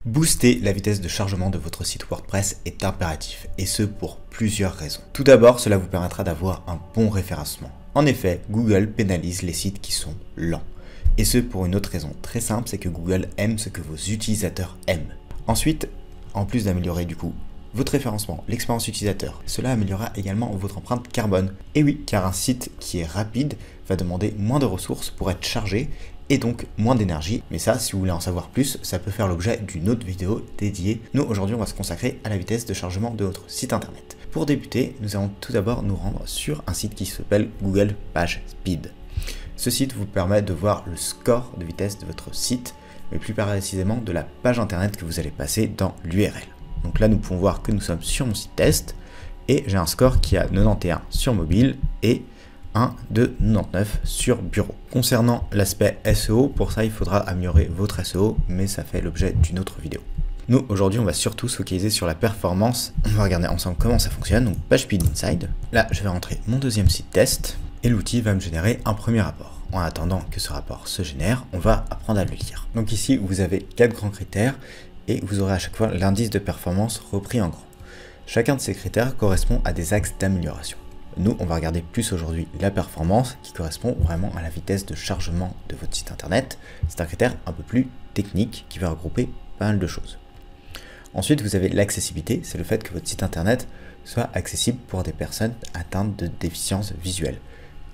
Booster la vitesse de chargement de votre site WordPress est impératif, et ce pour plusieurs raisons. Tout d'abord, cela vous permettra d'avoir un bon référencement. En effet, Google pénalise les sites qui sont lents. Et ce pour une autre raison très simple, c'est que Google aime ce que vos utilisateurs aiment. Ensuite, en plus d'améliorer du coup votre référencement, l'expérience utilisateur, cela améliorera également votre empreinte carbone. Et oui, car un site qui est rapide va demander moins de ressources pour être chargé et donc moins d'énergie. Mais ça, si vous voulez en savoir plus, ça peut faire l'objet d'une autre vidéo dédiée. Nous, aujourd'hui, on va se consacrer à la vitesse de chargement de votre site internet. Pour débuter, nous allons tout d'abord nous rendre sur un site qui s'appelle Google PageSpeed. Ce site vous permet de voir le score de vitesse de votre site, mais plus précisément de la page internet que vous allez passer dans l'URL. Donc là, nous pouvons voir que nous sommes sur mon site test et j'ai un score qui a 91 sur mobile et un de 99 sur bureau. Concernant l'aspect SEO, pour ça, il faudra améliorer votre SEO, mais ça fait l'objet d'une autre vidéo. Nous, aujourd'hui, on va surtout se focaliser sur la performance. On va regarder ensemble comment ça fonctionne. Donc, PageSpeed Inside. Là, je vais rentrer mon deuxième site test et l'outil va me générer un premier rapport. En attendant que ce rapport se génère, on va apprendre à le lire. Donc ici, vous avez 4 grands critères et vous aurez à chaque fois l'indice de performance repris en grand. Chacun de ces critères correspond à des axes d'amélioration. Nous, on va regarder plus aujourd'hui la performance qui correspond vraiment à la vitesse de chargement de votre site internet. C'est un critère un peu plus technique qui va regrouper pas mal de choses. Ensuite, vous avez l'accessibilité, c'est le fait que votre site internet soit accessible pour des personnes atteintes de déficience visuelle,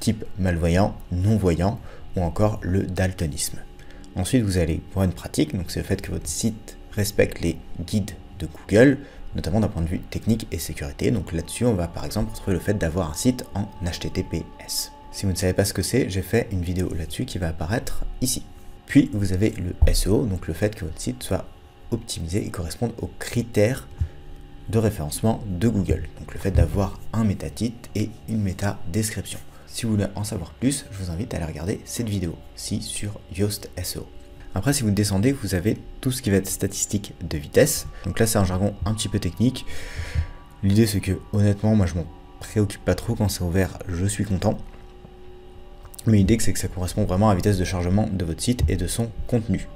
type malvoyant, non-voyant ou encore le daltonisme. Ensuite, vous allez pour une pratique, donc c'est le fait que votre site respecte les guides de Google, notamment d'un point de vue technique et sécurité. Donc là-dessus, on va par exemple retrouver le fait d'avoir un site en HTTPS. Si vous ne savez pas ce que c'est, j'ai fait une vidéo là-dessus qui va apparaître ici. Puis vous avez le SEO, donc le fait que votre site soit optimisé et corresponde aux critères de référencement de Google. Donc le fait d'avoir un métatitre et une méta-description. Si vous voulez en savoir plus, je vous invite à aller regarder cette vidéo-ci sur Yoast SEO. Après, si vous descendez, vous avez tout ce qui va être statistique de vitesse. Donc là, c'est un jargon un petit peu technique. L'idée, c'est que, honnêtement, moi, je m'en préoccupe pas trop quand c'est ouvert, je suis content. Mais l'idée, c'est que ça correspond vraiment à la vitesse de chargement de votre site et de son contenu.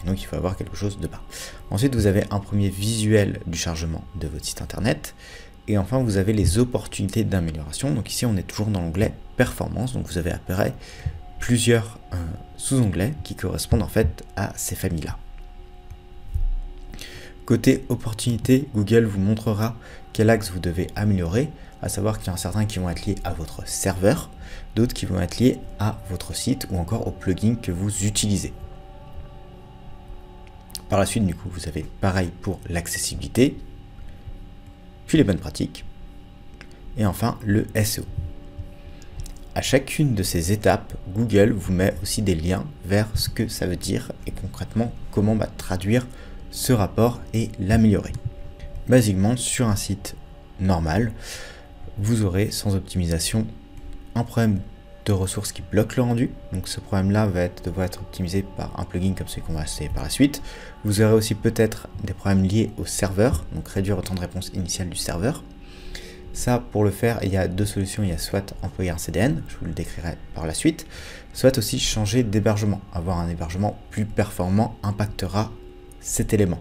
Donc, il faut avoir quelque chose de bas. Ensuite, vous avez un premier visuel du chargement de votre site internet. Et enfin, vous avez les opportunités d'amélioration. Donc ici, on est toujours dans l'onglet performance. Donc vous avez apparaît plusieurs sous-onglets qui correspondent en fait à ces familles-là. Côté opportunité, Google vous montrera quel axe vous devez améliorer, à savoir qu'il y en a certains qui vont être liés à votre serveur, d'autres qui vont être liés à votre site ou encore au plugin que vous utilisez. Par la suite, du coup, vous avez pareil pour l'accessibilité, puis les bonnes pratiques, et enfin le SEO. À chacune de ces étapes, Google vous met aussi des liens vers ce que ça veut dire et concrètement comment traduire ce rapport et l'améliorer. Basiquement, sur un site normal, vous aurez sans optimisation un problème de ressources qui bloque le rendu. Donc ce problème-là va devoir être optimisé par un plugin comme celui qu'on va essayer par la suite. Vous aurez aussi peut-être des problèmes liés au serveur, donc réduire le temps de réponse initial du serveur. Ça, pour le faire, il y a deux solutions. Il y a soit employer un CDN, je vous le décrirai par la suite, soit aussi changer d'hébergement. Avoir un hébergement plus performant impactera cet élément.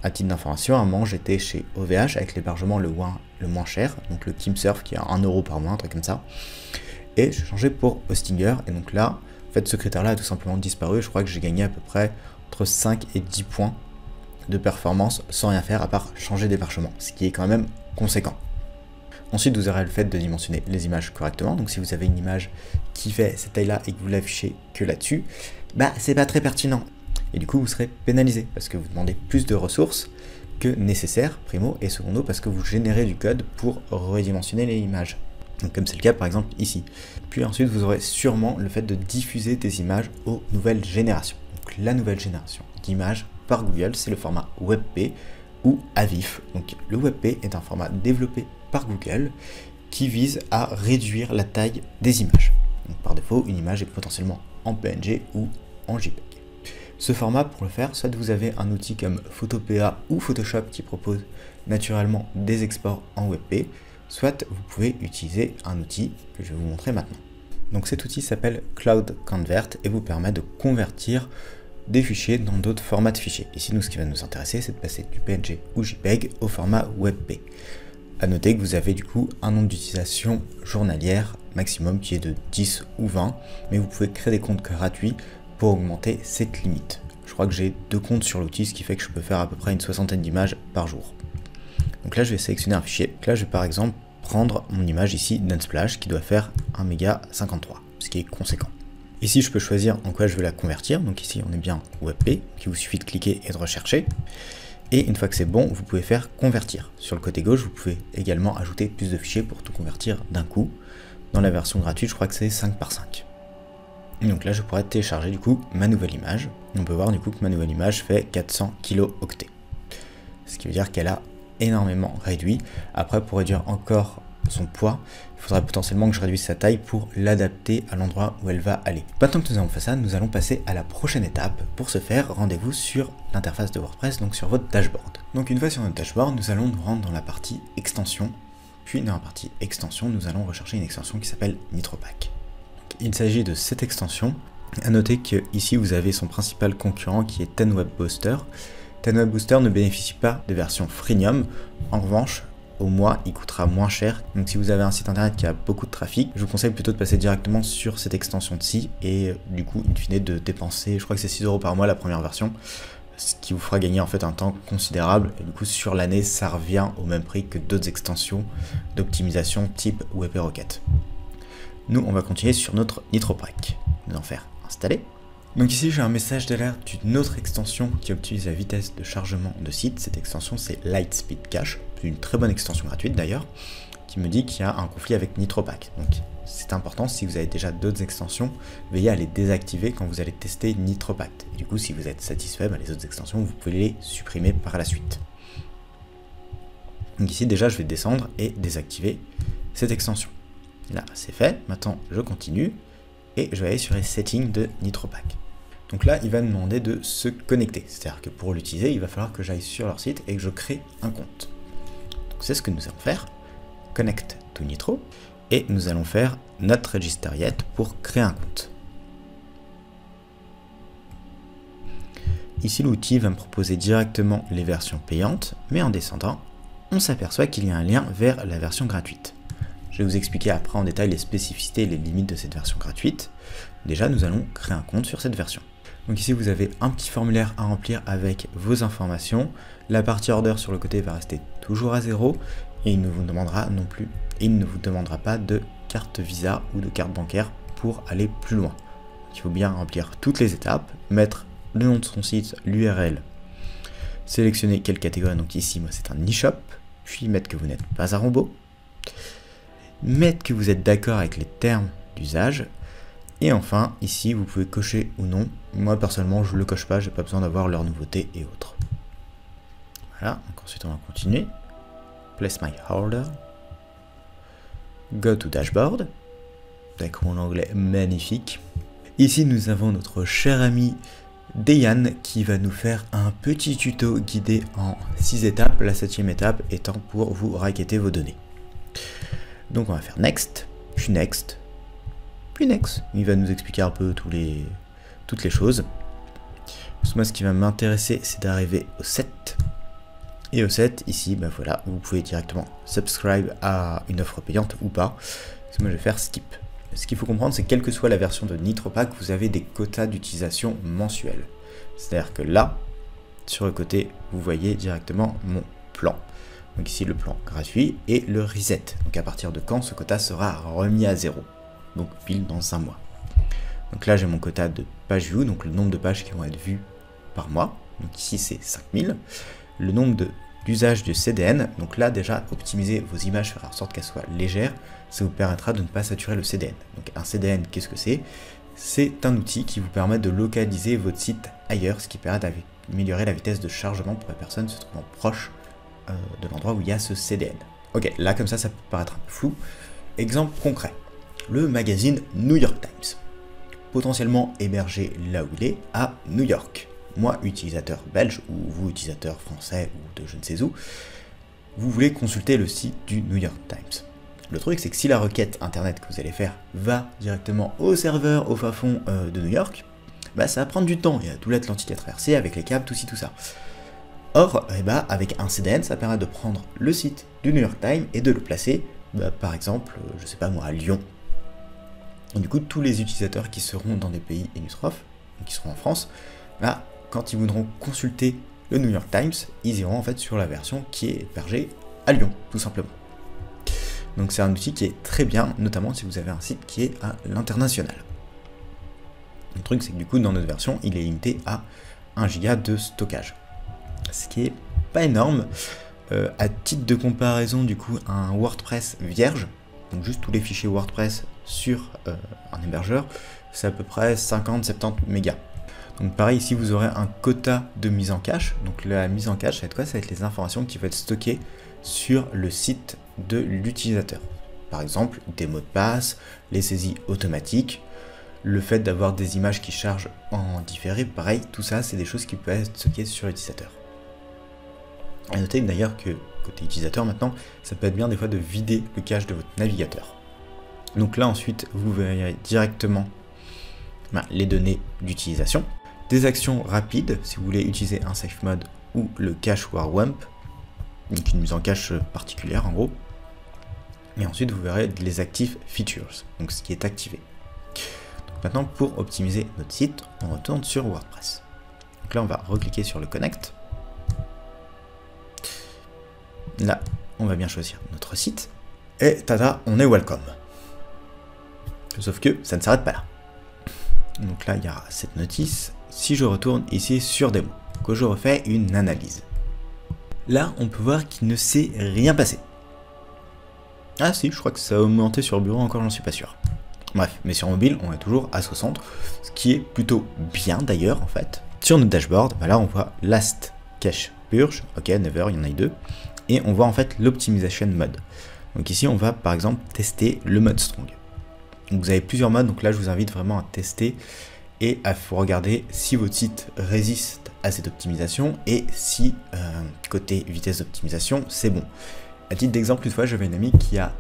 À titre d'information, à un moment, j'étais chez OVH avec l'hébergement le moins cher, donc le KimSurf qui est à 1 € par mois, un truc comme ça. Et j'ai changé pour Hostinger, et donc là, en fait, ce critère-là a tout simplement disparu. Je crois que j'ai gagné à peu près entre 5 et 10 points de performance sans rien faire à part changer d'hébergement, ce qui est quand même conséquent. Ensuite, vous aurez le fait de dimensionner les images correctement. Donc, si vous avez une image qui fait cette taille-là et que vous l'affichez que là-dessus, c'est pas très pertinent. Et du coup, vous serez pénalisé parce que vous demandez plus de ressources que nécessaire, primo, et secondo, parce que vous générez du code pour redimensionner les images. Donc, comme c'est le cas, par exemple, ici. Puis ensuite, vous aurez sûrement le fait de diffuser des images aux nouvelles générations. Donc, la nouvelle génération d'images par Google, c'est le format WebP ou AVIF. Donc, le WebP est un format développé par Google qui vise à réduire la taille des images. Donc, par défaut, une image est potentiellement en PNG ou en JPEG. Ce format, pour le faire, soit vous avez un outil comme Photopea ou Photoshop qui propose naturellement des exports en WebP, soit vous pouvez utiliser un outil que je vais vous montrer maintenant. Donc cet outil s'appelle Cloud Convert et vous permet de convertir des fichiers dans d'autres formats de fichiers. Ici, nous, ce qui va nous intéresser, c'est de passer du PNG ou JPEG au format WebP. A noter que vous avez du coup un nombre d'utilisation journalière maximum qui est de 10 ou 20, mais vous pouvez créer des comptes gratuits pour augmenter cette limite. Je crois que j'ai 2 comptes sur l'outil, ce qui fait que je peux faire à peu près une 60aine d'images par jour. Donc là, je vais sélectionner un fichier. Donc là, je vais par exemple prendre mon image ici d'Unsplash qui doit faire 1,53 MB, ce qui est conséquent. Ici, je peux choisir en quoi je veux la convertir. Donc ici, on est bien WebP, il vous suffit de cliquer et de rechercher. Et une fois que c'est bon, vous pouvez faire convertir. Sur le côté gauche, vous pouvez également ajouter plus de fichiers pour tout convertir d'un coup. Dans la version gratuite, je crois que c'est 5 par 5. Et donc là, je pourrais télécharger du coup ma nouvelle image. On peut voir du coup que ma nouvelle image fait 400 kilooctets. Ce qui veut dire qu'elle a énormément réduit. Après, pour réduire encore son poids, il faudrait potentiellement que je réduise sa taille pour l'adapter à l'endroit où elle va aller. Maintenant que nous avons fait ça, nous allons passer à la prochaine étape. Pour ce faire, rendez-vous sur l'interface de WordPress, donc sur votre dashboard. Donc une fois sur notre dashboard, nous allons nous rendre dans la partie extension. Puis dans la partie extension, nous allons rechercher une extension qui s'appelle NitroPack. Il s'agit de cette extension. À noter que ici vous avez son principal concurrent qui est TenWebBooster. TenWebBooster ne bénéficie pas de version freemium. En revanche, au mois, il coûtera moins cher. Donc si vous avez un site internet qui a beaucoup de trafic, je vous conseille plutôt de passer directement sur cette extension-ci et du coup, in fine, de dépenser, je crois que c'est 6 € par mois la première version, ce qui vous fera gagner en fait un temps considérable. Et du coup, sur l'année, ça revient au même prix que d'autres extensions d'optimisation type WP Rocket. Nous, on va continuer sur notre NitroPack. Nous allons faire installer. Donc ici, j'ai un message d'alerte d'une autre extension qui optimise la vitesse de chargement de site. Cette extension, c'est Lightspeed Cache. C'est une très bonne extension gratuite d'ailleurs, qui me dit qu'il y a un conflit avec NitroPack. Donc c'est important, si vous avez déjà d'autres extensions, veillez à les désactiver quand vous allez tester NitroPack. Et du coup, si vous êtes satisfait, les autres extensions, vous pouvez les supprimer par la suite. Donc ici, déjà, je vais descendre et désactiver cette extension. Là, c'est fait. Maintenant, je continue et je vais aller sur les settings de NitroPack. Donc là, il va me demander de se connecter. C'est-à-dire que pour l'utiliser, il va falloir que j'aille sur leur site et que je crée un compte. Donc c'est ce que nous allons faire. Connect to Nitro. Et nous allons faire Not Register Yet pour créer un compte. Ici, l'outil va me proposer directement les versions payantes, mais en descendant, on s'aperçoit qu'il y a un lien vers la version gratuite. Je vais vous expliquer après en détail les spécificités et les limites de cette version gratuite. Déjà, nous allons créer un compte sur cette version. Donc ici, vous avez un petit formulaire à remplir avec vos informations. La partie order sur le côté va rester toujours à 0 et il ne vous demandera pas de carte Visa ou de carte bancaire pour aller plus loin. Il faut bien remplir toutes les étapes, mettre le nom de son site, l'URL, sélectionner quelle catégorie. Donc ici, moi, c'est un e-shop, puis mettre que vous n'êtes pas un robot, mettre que vous êtes d'accord avec les termes d'usage. Et enfin, ici, vous pouvez cocher ou non. Moi, personnellement, je ne le coche pas, j'ai pas besoin d'avoir leurs nouveautés et autres. Voilà, donc ensuite, on va continuer. Place my order. Go to dashboard. Avec mon anglais magnifique. Ici, nous avons notre cher ami Dejan qui va nous faire un petit tuto guidé en 6 étapes. La 7e étape étant pour vous raqueter vos données. Donc, on va faire next, puis next. Next. Il va nous expliquer un peu toutes les choses. Parce que moi, ce qui va m'intéresser, c'est d'arriver au 7. Et au 7, ici, voilà, vous pouvez directement subscribe à une offre payante ou pas. Parce que moi, je vais faire skip. Ce qu'il faut comprendre, c'est que quelle que soit la version de NitroPack, vous avez des quotas d'utilisation mensuels. C'est-à-dire que là, sur le côté, vous voyez directement mon plan. Donc ici, le plan gratuit et le reset. Donc à partir de quand ce quota sera remis à 0. Donc pile dans un mois. Donc là j'ai mon quota de page view, donc le nombre de pages qui vont être vues par mois. Donc ici c'est 5000. Le nombre d'usages de CDN, donc là déjà optimiser vos images, faire en sorte qu'elles soient légères, ça vous permettra de ne pas saturer le CDN. Donc un CDN, qu'est-ce que c'est? C'est un outil qui vous permet de localiser votre site ailleurs, ce qui permet d'améliorer la vitesse de chargement pour les personnes se trouvant proches de l'endroit où il y a ce CDN. Ok, là comme ça peut paraître un peu flou. Exemple concret. Le magazine New York Times, potentiellement hébergé là où il est, à New York. Moi, utilisateur belge, ou vous, utilisateur français, ou de je ne sais où, vous voulez consulter le site du New York Times. Le truc, c'est que si la requête internet que vous allez faire va directement au serveur au fin fond de New York, bah ça va prendre du temps, il y a tout l'Atlantique à traverser avec les câbles, tout ci, tout ça. Or, avec un CDN, ça permet de prendre le site du New York Times et de le placer, par exemple, je sais pas moi, à Lyon. Et du coup, tous les utilisateurs qui seront dans des pays limitrophes, qui seront en France, quand ils voudront consulter le New York Times, ils iront en fait sur la version qui est hébergée à Lyon, tout simplement. Donc c'est un outil qui est très bien, notamment si vous avez un site qui est à l'international. Le truc, c'est que du coup, dans notre version, il est limité à 1 Go de stockage. Ce qui est pas énorme. À titre de comparaison, du coup, un WordPress vierge, donc juste tous les fichiers WordPress sur un hébergeur, c'est à peu près 50-70 mégas. Donc pareil, ici vous aurez un quota de mise en cache. Donc la mise en cache, ça va être quoi? Ça va être les informations qui vont être stockées sur le site de l'utilisateur. Par exemple, des mots de passe, les saisies automatiques, le fait d'avoir des images qui chargent en différé, pareil, tout ça, c'est des choses qui peuvent être stockées sur l'utilisateur. À noter d'ailleurs que côté utilisateur maintenant, ça peut être bien des fois de vider le cache de votre navigateur. Donc là ensuite, vous verrez directement les données d'utilisation. Des actions rapides, si vous voulez utiliser un safe mode ou le cache warwamp, donc une mise en cache particulière en gros. Et ensuite vous verrez les active features, donc ce qui est activé. Donc maintenant pour optimiser notre site, on retourne sur WordPress. Donc là on va recliquer sur le connect. Là on va bien choisir notre site. Et tada, on est welcome. Sauf que ça ne s'arrête pas là. Donc là il y a cette notice. Si je retourne ici sur démo, que je refais une analyse. Là on peut voir qu'il ne s'est rien passé. Ah si, je crois que ça a augmenté sur bureau encore, j'en suis pas sûr. Bref, mais sur mobile, on est toujours à 60, ce qui est plutôt bien d'ailleurs en fait. Sur notre dashboard, là on voit last cache purge, ok, never, il y en a eu 2, et on voit en fait l'optimisation mode. Donc ici on va par exemple tester le mode strong. Donc vous avez plusieurs modes, donc là je vous invite vraiment à tester et à regarder si votre site résiste à cette optimisation et si côté vitesse d'optimisation c'est bon. À titre d'exemple, une fois j'avais une amie qui a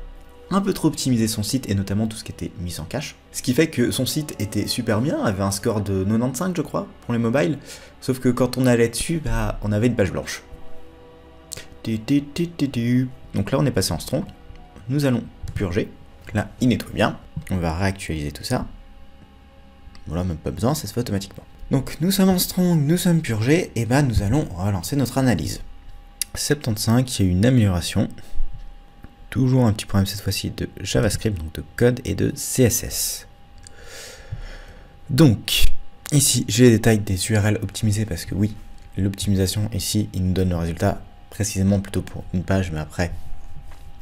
un peu trop optimisé son site et notamment tout ce qui était mis en cache. Ce qui fait que son site était super bien, avait un score de 95 je crois pour les mobiles, sauf que quand on allait dessus, on avait une page blanche. Donc là on est passé en strong, nous allons purger, là il nettoie bien, on va réactualiser tout ça. Voilà, même pas besoin, ça se fait automatiquement. Donc nous sommes en strong, nous sommes purgés, et nous allons relancer notre analyse. 75, il y a eu une amélioration. Toujours un petit problème cette fois-ci de JavaScript, donc de code et de CSS. Donc, ici j'ai les détails des URL optimisés parce que oui, l'optimisation ici, il nous donne le résultat précisément plutôt pour une page, mais après,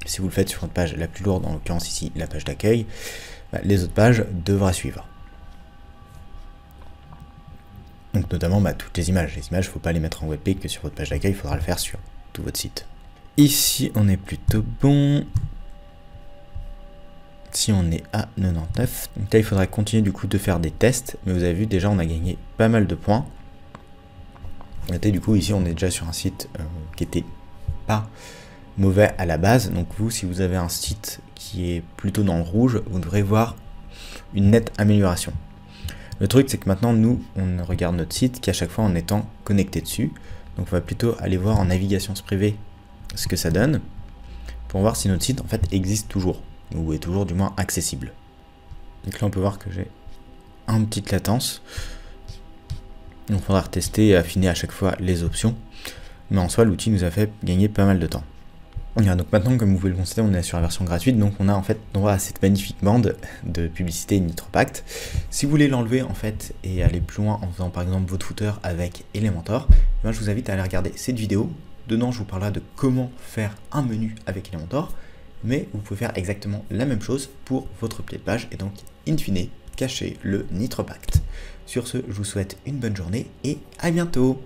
si vous le faites sur une page la plus lourde, en l'occurrence ici la page d'accueil, les autres pages devraient suivre. Donc notamment toutes les images. Les images, il ne faut pas les mettre en webpack que sur votre page d'accueil, il faudra le faire sur tout votre site. Ici, on est plutôt bon. Si on est à 99. Donc là, il faudra continuer du coup de faire des tests. Mais vous avez vu, déjà, on a gagné pas mal de points. Et du coup, ici, on est déjà sur un site qui était pas mauvais à la base. Donc vous, si vous avez un site qui est plutôt dans le rouge, vous devrez voir une nette amélioration. Le truc, c'est que maintenant, nous, on regarde notre site qu'à chaque fois en étant connecté dessus. Donc, on va plutôt aller voir en navigation privée ce que ça donne pour voir si notre site, en fait, existe toujours ou est toujours, du moins, accessible. Donc là, on peut voir que j'ai une petite latence. Donc, il faudra retester et affiner à chaque fois les options. Mais en soi, l'outil nous a fait gagner pas mal de temps. Donc maintenant, comme vous pouvez le constater, on est sur la version gratuite, donc on a en fait droit à cette magnifique bande de publicité NitroPact. Si vous voulez l'enlever en fait et aller plus loin en faisant par exemple votre footer avec Elementor, je vous invite à aller regarder cette vidéo. Dedans, je vous parlerai de comment faire un menu avec Elementor, mais vous pouvez faire exactement la même chose pour votre play de page et donc in fine cacher le NitroPact. Sur ce, je vous souhaite une bonne journée et à bientôt.